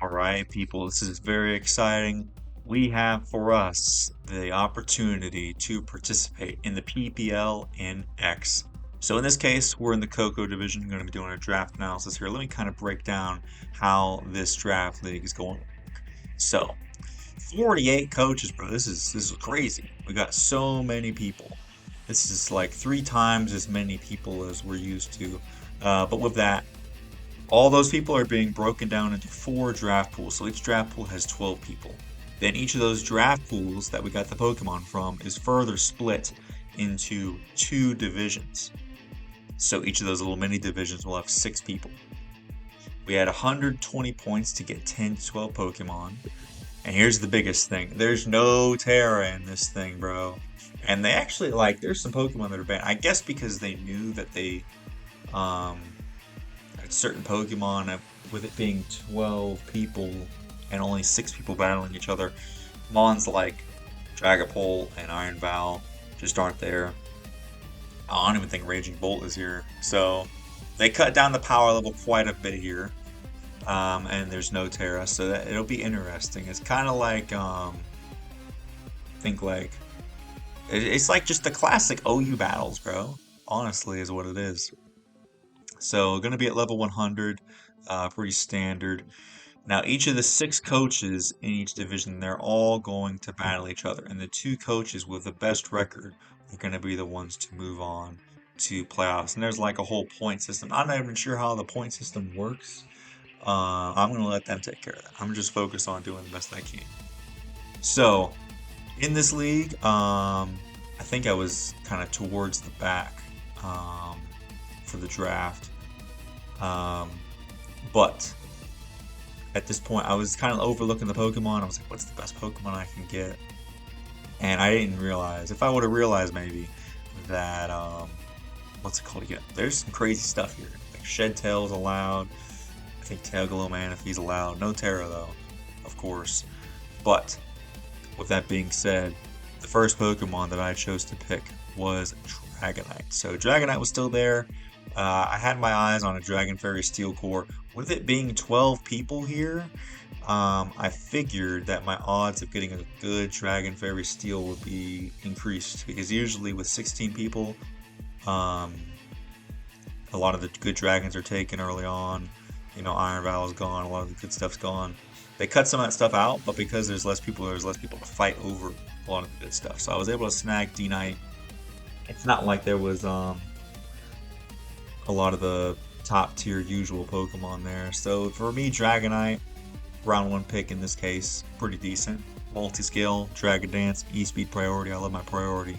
All right, people, this is very exciting. We have for us the opportunity to participate in the PPL NX. So in this case, we're in the Koko Division. Going to be doing a draft analysis here. Let me kind of break down how this draft league is going. So, 48 coaches, bro. This is crazy. We got so many people. This is like 3 times as many people as we're used to. But with that, all those people are being broken down into 4 draft pools. So each draft pool has 12 people. Then each of those draft pools that we got the Pokemon from is further split into 2 divisions. So each of those little mini divisions will have 6 people. We had 120 points to get 10 to 12 Pokemon. And here's the biggest thing. There's no Terra in this thing, bro. And they actually, like, there's some Pokemon that are banned. I guess because they knew that they um, certain Pokemon, with it being 12 people and only 6 people battling each other, Mons like Dragapult and Iron Vow just aren't there. I don't even think Raging Bolt is here. So they cut down the power level quite a bit here. And there's no Terra, so it'll be interesting. It's kind of like, think like, it's like just the classic OU battles, bro. Honestly, is what it is. So going to be at level 100, pretty standard. Now each of the 6 coaches in each division, they're all going to battle each other, and the 2 coaches with the best record are going to be the ones to move on to playoffs. And there's like a whole point system. I'm not even sure how the point system works. I'm going to let them take care of that. I'm just focused on doing the best I can. So in this league, I think I was kind of towards the back for the draft. But at this point, I was kind of overlooking the Pokemon. I was like, what's the best Pokemon I can get? And I didn't realize, if I would have realized maybe, that, what's it called again? There's some crazy stuff here. Like Shed Tail's allowed. I think Tailgaloo if he's allowed. No Terra, though, of course. But, with that being said, the first Pokemon that I chose to pick was Dragonite. So Dragonite was still there. I had my eyes on a Dragon Fairy Steel Core. With it being 12 people here, I figured that my odds of getting a good Dragon Fairy Steel would be increased. Because usually with 16 people, a lot of the good dragons are taken early on. You know, Iron Vow is gone, a lot of the good stuff's gone. They cut some of that stuff out, but because there's less people to fight over a lot of the good stuff. So I was able to snag D-Knight. It's not like there was a lot of the top tier usual Pokemon there. So for me, Dragonite, round 1 pick in this case, pretty decent. Multi-scale, Dragon Dance, E-Speed priority. I love my priority.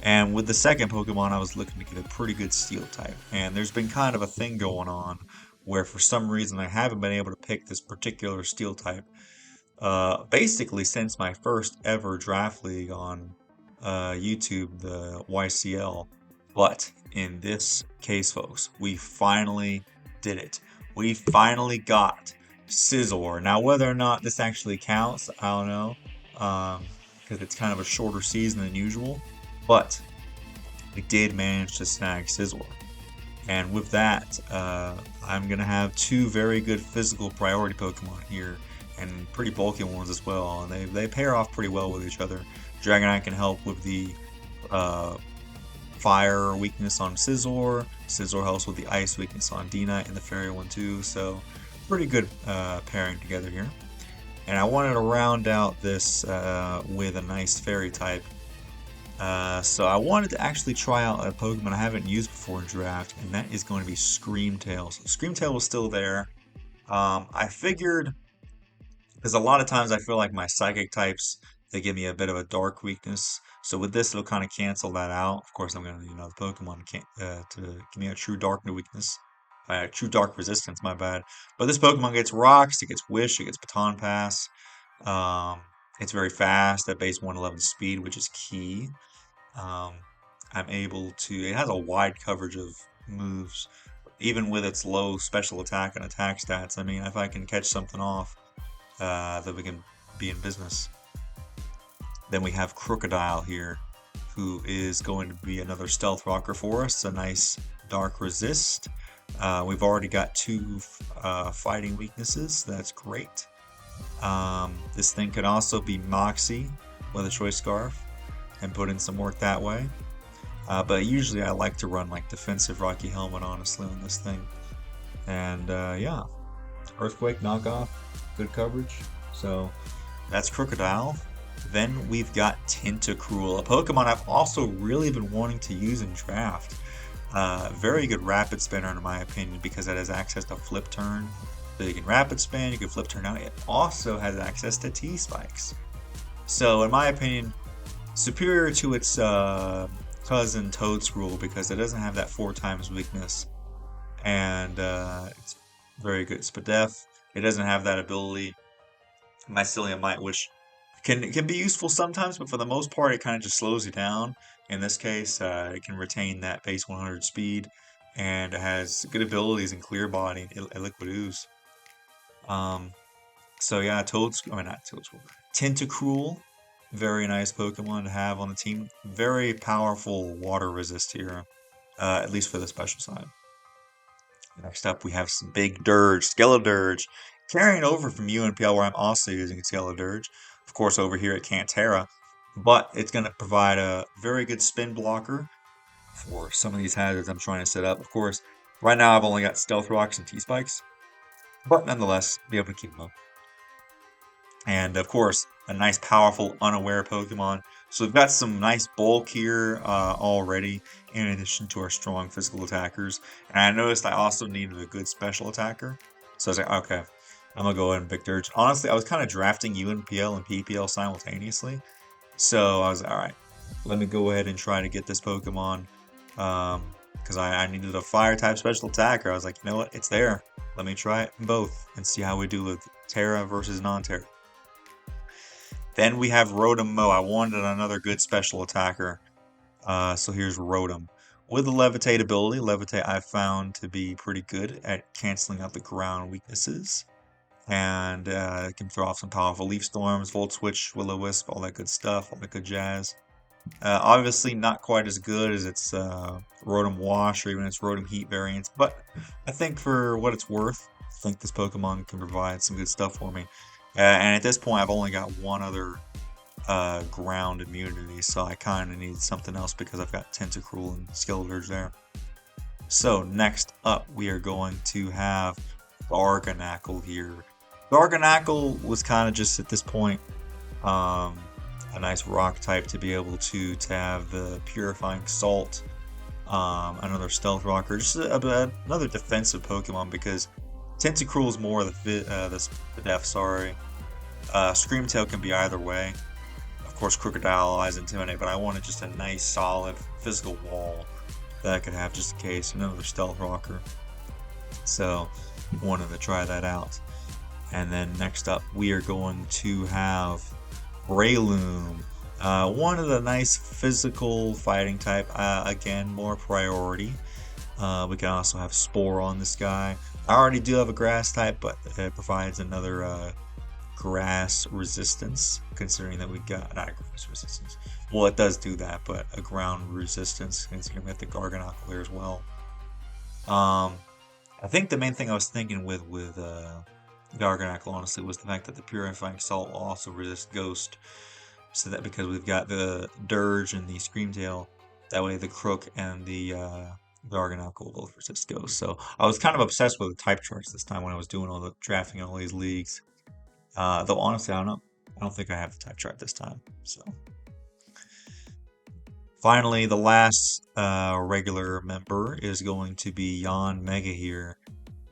And with the second Pokemon, I was looking to get a pretty good Steel type. And there's been kind of a thing going on where for some reason I haven't been able to pick this particular Steel type. Basically since my first ever draft league on YouTube, the YCL. But in this case, folks, we finally did it. We finally got Scizor. Now, whether or not this actually counts, I don't know, because it's kind of a shorter season than usual. But we did manage to snag Scizor. And with that, I'm going to have 2 very good physical priority Pokemon here, and pretty bulky ones as well. And they pair off pretty well with each other. Dragonite can help with the fire weakness on Scizor. Scizor helps with the ice weakness on D-Knight and the fairy one too. So pretty good pairing together here. And I wanted to round out this with a nice fairy type. So I wanted to actually try out a Pokemon I haven't used before in draft, and that is going to be Screamtail. So Screamtail was still there. I figured, because a lot of times I feel like my psychic types, they give me a bit of a dark weakness. So with this, it'll kind of cancel that out. Of course, I'm going to, the Pokemon can't, to give me a true dark weakness. True dark resistance, my bad. But this Pokemon gets rocks, it gets wish, it gets baton pass. It's very fast at base 111 speed, which is key. I'm able to, it has a wide coverage of moves, even with its low special attack and attack stats. I mean, if I can catch something off, then we can be in business. Then we have Crocodile here, who is going to be another stealth rocker for us. A nice dark resist. We've already got two fighting weaknesses. That's great. This thing could also be Moxie with a Choice Scarf and put in some work that way. But usually I like to run like defensive Rocky Helmet, honestly, on this thing. And yeah, Earthquake, knockoff, good coverage. So that's Crocodile. Then we've got Tentacruel, a Pokemon I've also really been wanting to use in draft. Very good rapid spinner in my opinion because it has access to flip turn. So you can rapid spin, you can flip turn out. It also has access to T-Spikes. So in my opinion, superior to its cousin Toadscruel because it doesn't have that 4x weakness. And it's very good Spadef. It doesn't have that ability. Mycelium Might, which can be useful sometimes, but for the most part, it kind of just slows you down. In this case, it can retain that base 100 speed, and it has good abilities in Clear Body and Liquid Ooze. So yeah, not Toadscruel, Tentacruel, very nice Pokemon to have on the team. Very powerful water resist here, at least for the special side. Next up, we have some big Dirge, Skeledirge, carrying over from UNPL, where I'm also using Skeledirge. Of course, over here at Cantera, but it's going to provide a very good spin blocker for some of these hazards I'm trying to set up. Of course, right now I've only got Stealth Rocks and T-Spikes, but nonetheless, be able to keep them up. And of course, a nice, powerful, unaware Pokemon. So we've got some nice bulk here already, in addition to our strong physical attackers. And I noticed I also needed a good special attacker. So I was like, okay, I'm going to go ahead and pick Dirge. Honestly, I was kind of drafting UNPL and PPL simultaneously. So I was like, all right, let me go ahead and try to get this Pokemon. Because I needed a fire-type special attacker. I was like, you know what, it's there. Let me try it in both and see how we do with Terra versus non-Terra. Then we have Rotom Mow. I wanted another good special attacker. So here's Rotom. With the Levitate ability, Levitate I found to be pretty good at canceling out the ground weaknesses. And it can throw off some powerful Leaf Storms, Volt Switch, Will-O-Wisp, all that good stuff, all that good jazz. Obviously not quite as good as its Rotom Wash or even its Rotom Heat variants, but I think for what it's worth, I think this Pokemon can provide some good stuff for me. And at this point, I've only got one other ground immunity, so I kind of need something else because I've got Tentacruel and Skeledirge there. So next up, we are going to have Garganacl here. Garganacl was kind of just at this point a nice rock type to be able to have the Purifying Salt, another Stealth Rocker, just another defensive Pokemon because Tentacruel is more the def, sorry. Screamtail can be either way. Of course, Crocodile, Eyes, Intimidate, but I wanted just a nice, solid physical wall that I could have just in case. Another Stealth Rocker. So, wanted to try that out. And then next up, we are going to have Breloom. One of the nice physical fighting type. Again, more priority. We can also have Spore on this guy. I already do have a grass type, but it provides another grass resistance, considering that we got not a grass resistance. Well, it does do that, but a ground resistance, considering we have the Garganacl there as well. I think the main thing I was thinking with Garganacl, honestly, was the fact that the Purifying Salt will also resist Ghost. So that because we've got the Dirge and the Screamtail, that way the Crook and the Garganacl will both resist Ghost. So I was kind of obsessed with the type charts this time when I was doing all the drafting in all these leagues. Though honestly, I don't know. I don't think I have the type chart this time. So finally, the last regular member is going to be Yanmega here.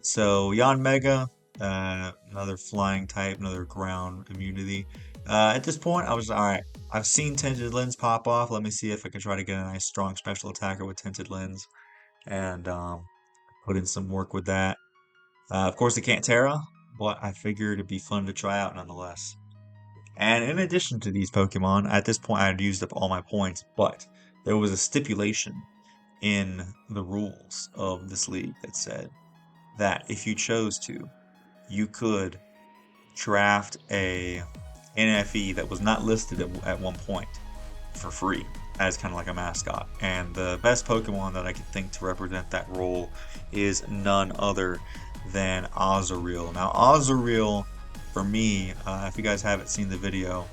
So Yanmega, another flying type, another ground immunity. At this point, I was alright. I've seen Tinted Lens pop off. Let me see if I can try to get a nice strong special attacker with Tinted Lens and put in some work with that. Of course, it can't Terra, but I figured it'd be fun to try out nonetheless. And in addition to these Pokemon, at this point I had used up all my points, but there was a stipulation in the rules of this league that said that if you chose to, you could draft a NFE that was not listed at one point. for free as kind of like a mascot. And the best Pokemon that I can think to represent that role is none other than Azurill. Now, Azurill, for me, if you guys haven't seen the video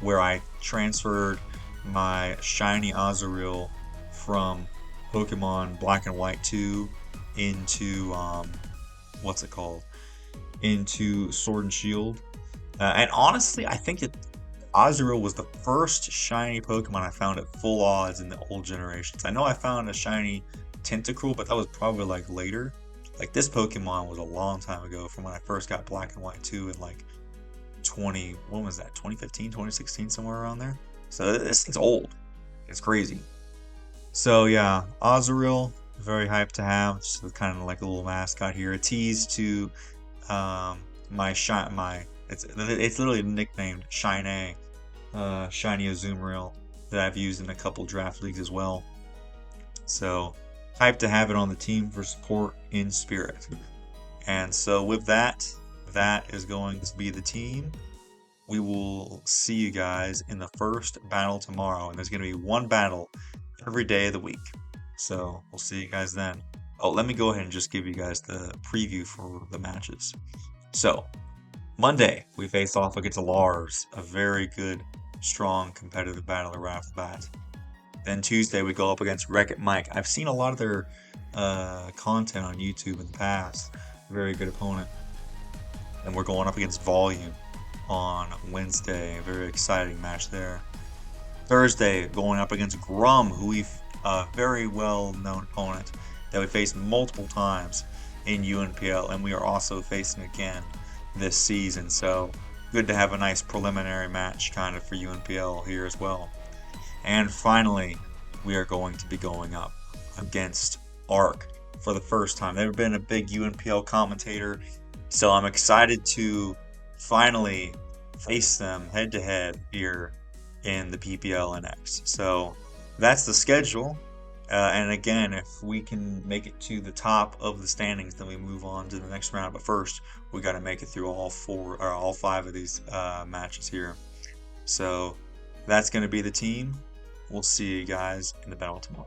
where I transferred my shiny Azurill from Pokemon Black and White 2 into, what's it called? Into Sword and Shield. And honestly, I think Azurill was the first shiny Pokemon I found at full odds in the old generations. I know I found a shiny Tentacruel, but that was probably like later. Like this Pokemon was a long time ago from when I first got Black and White 2 in like when was that? 2015, 2016, somewhere around there. So this thing's old. It's crazy. So yeah, Azurill, very hyped to have. Just kind of like a little mascot here. A tease to it's literally nicknamed Shiny Azumarill that I've used in a couple draft leagues as well. So hyped to have it on the team for support in spirit. And so with that, that is going to be the team. We will see you guys in the first battle tomorrow, and there's going to be one battle every day of the week. So we'll see you guys then. Oh, let me go ahead and just give you guys the preview for the matches. So Monday, we face off against Lars, a very good, strong, competitive battler right off the bat. Then Tuesday, we go up against Wreck-It Mike. I've seen a lot of their content on YouTube in the past. Very good opponent. And we're going up against Volume on Wednesday. A very exciting match there. Thursday, going up against Grum, who we've a very well-known opponent that we faced multiple times in UNPL, and we are also facing again this season. So good to have a nice preliminary match kind of for UNPL here as well. And finally, we are going to be going up against Arc for the first time. They've been a big UNPL commentator, so I'm excited to finally face them head to head here in the PPL NX. So that's the schedule. And again, if we can make it to the top of the standings, then we move on to the next round. But first, we got to make it through all five of these matches here. So that's going to be the team. We'll see you guys in the battle tomorrow.